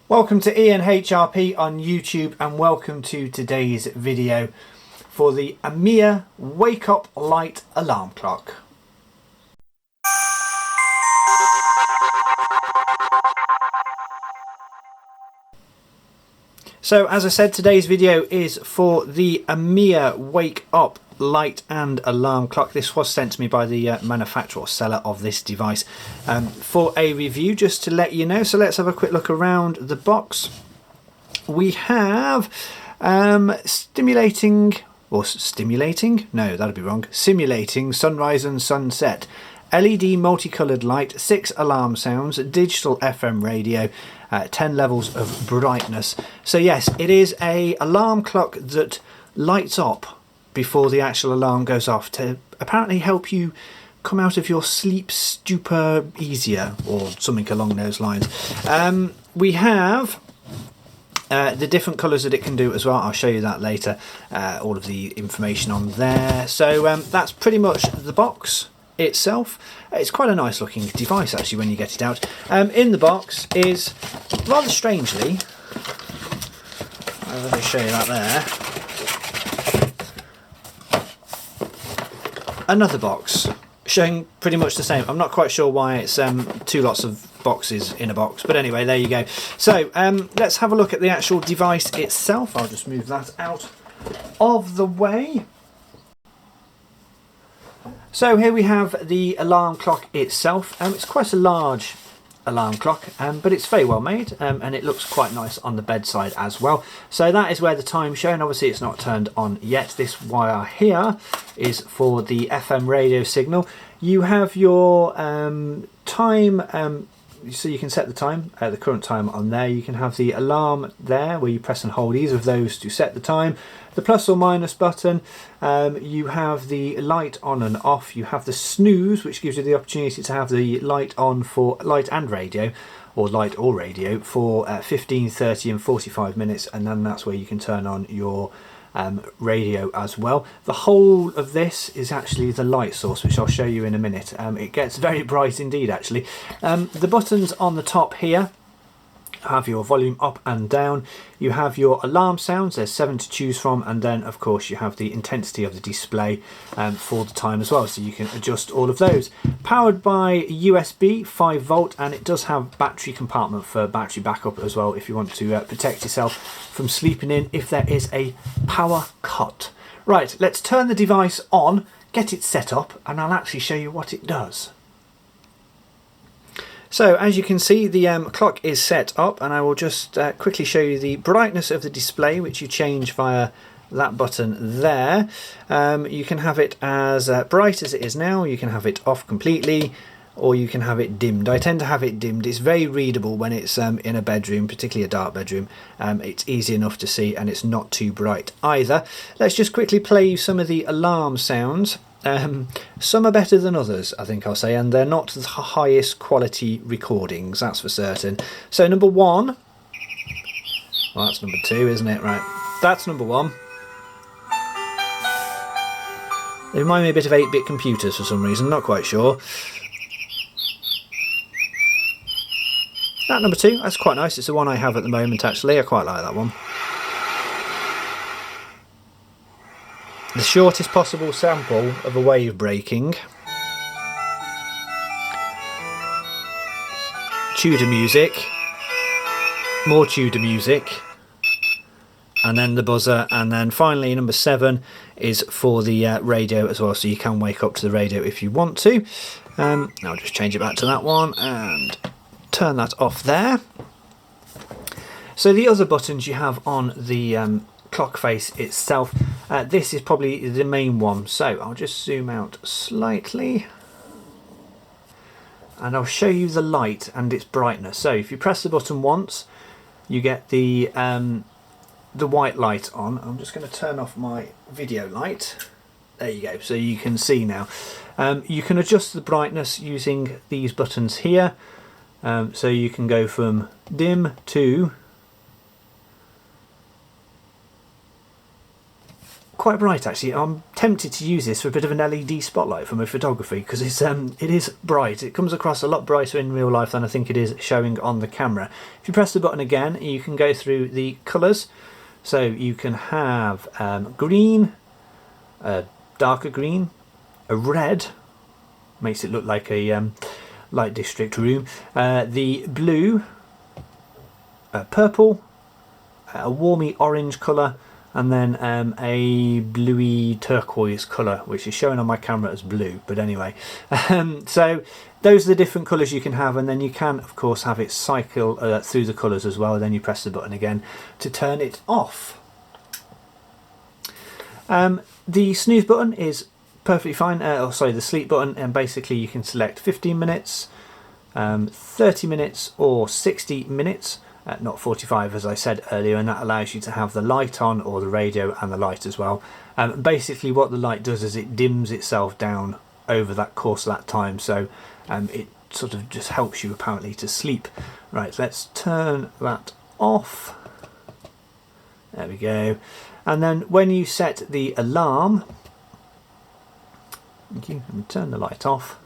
Welcome to ENHRP on YouTube and welcome to today's video for the AMIR Wake Up Light Alarm Clock. So as I said, today's video is for the AMIR Wake Up Light and Alarm Clock. This was sent to me by the manufacturer or seller of this device for a review, just to let you know. So let's have a quick look around the box. We have simulating sunrise and sunset, LED multicoloured light, 6 alarm sounds, digital FM radio, 10 levels of brightness. So yes, it is a alarm clock that lights up before the actual alarm goes off to apparently help you come out of your sleep stupor easier, or something along those lines. We have the different colours that it can do as well. I'll show you that later, all of the information on there. So that's pretty much the box itself. It's quite a nice looking device actually when you get it out. In the box is, rather strangely, I'll just show you that there, another box showing pretty much the same. I'm not quite sure why it's two lots of boxes in a box, but anyway, there you go. So let's have a look at the actual device itself. I'll just move that out of the way. So here we have the alarm clock itself. It's quite a large alarm clock, but it's very well made, and it looks quite nice on the bedside as well. So that is where the time's shown. Obviously it's not turned on yet. This wire here is for the FM radio signal. You have your time, so you can set the time, the current time on there. You can have the alarm there where you press and hold either of those to set the time. The plus or minus button, you have the light on and off, you have the snooze, which gives you the opportunity to have the light on for light and radio, or light or radio, for 15, 30 and 45 minutes, and then that's where you can turn on your radio as well. The whole of this is actually the light source, which I'll show you in a minute. It gets very bright indeed actually. The buttons on the top here have your volume up and down. You have your alarm sounds, there's 7 to choose from, and then of course you have the intensity of the display for the time as well, so you can adjust all of those. Powered by USB 5 volt, and it does have battery compartment for battery backup as well if you want to protect yourself from sleeping in if there is a power cut. Right, let's turn the device on, get it set up, and I'll actually show you what it does. So as you can see, the clock is set up, and I will just quickly show you the brightness of the display, which you change via that button there. You can have it as bright as it is now, you can have it off completely, or you can have it dimmed. I tend to have it dimmed. It's very readable when it's in a bedroom, particularly a dark bedroom. It's easy enough to see, and it's not too bright either. Let's just quickly play you some of the alarm sounds. Some are better than others, I think I'll say, and they're not the highest quality recordings, that's for certain. So number 1, well that's number 2, isn't it? Right, that's number 1. They remind me a bit of 8-bit computers for some reason, not quite sure. That number 2, that's quite nice. It's the one I have at the moment actually, I quite like that one. The shortest possible sample of a wave breaking. Tudor music. More Tudor music. And then the buzzer. And then finally number 7 is for the radio as well. So you can wake up to the radio if you want to. I'll just change it back to that one and turn that off there. So the other buttons you have on the clock face itself, this is probably the main one, so I'll just zoom out slightly and I'll show you the light and its brightness. So if you press the button once, you get the white light on. I'm just going to turn off my video light. There you go, so you can see now. You can adjust the brightness using these buttons here, so you can go from dim to quite bright actually. I'm tempted to use this for a bit of an LED spotlight for my photography because it is bright. It comes across a lot brighter in real life than I think it is showing on the camera. If you press the button again, you can go through the colours. So you can have green, a darker green, a red, makes it look like a light district room, the blue, purple, a warmy orange colour, and then a bluey turquoise colour, which is shown on my camera as blue, but anyway. So those are the different colours you can have, and then you can of course have it cycle through the colours as well. Then you press the button again to turn it off. The snooze button is perfectly fine, the sleep button, and basically you can select 15 minutes, 30 minutes or 60 minutes. Not 45 as I said earlier, and that allows you to have the light on or the radio and the light as well. Basically what the light does is it dims itself down over that course of that time, so it sort of just helps you apparently to sleep. Right, let's turn that off. There we go. And then when you set the alarm, thank you, let me turn the light off.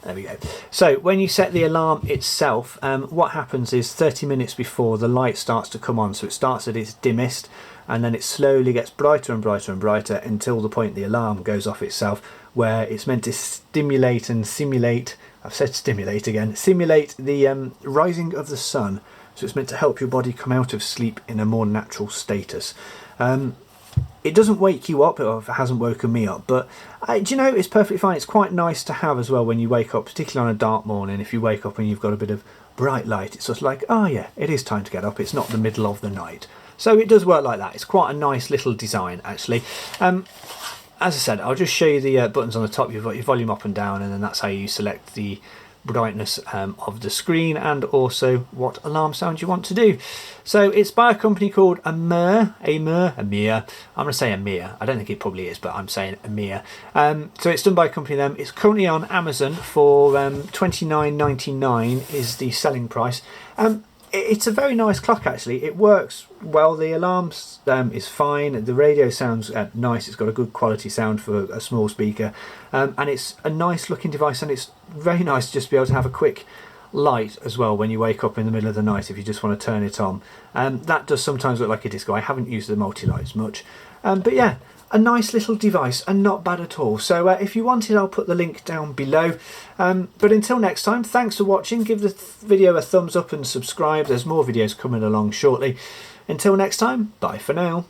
There we go. So when you set the alarm itself, what happens is 30 minutes before the light starts to come on. So it starts at its dimmest and then it slowly gets brighter and brighter and brighter until the point the alarm goes off itself, where it's meant to stimulate and simulate, I've said stimulate again, simulate the rising of the sun. So it's meant to help your body come out of sleep in a more natural status. It doesn't wake you up, or if it hasn't woken me up, but do you know, it's perfectly fine. It's quite nice to have as well when you wake up, particularly on a dark morning. If you wake up and you've got a bit of bright light, it's sort of like, oh yeah, it is time to get up. It's not the middle of the night. So it does work like that. It's quite a nice little design actually. As I said, I'll just show you the buttons on the top. You've got your volume up and down, and then that's how you select the brightness of the screen and also what alarm sound you want to do. So it's by a company called AMIR. I'm going to say AMIR. I don't think it probably is, but I'm saying AMIR. So it's done by a company them. It's currently on Amazon for $29.99 is the selling price. It's a very nice clock actually. It works well. The alarm is fine. The radio sounds nice. It's got a good quality sound for a small speaker, and it's a nice looking device, and it's very nice just to be able to have a quick light as well when you wake up in the middle of the night if you just want to turn it on. That does sometimes look like a disco. I haven't used the multi-lights much, but yeah, a nice little device and not bad at all. So if you want it, I'll put the link down below. But until next time, thanks for watching. Give the video a thumbs up and subscribe. There's more videos coming along shortly. Until next time, bye for now.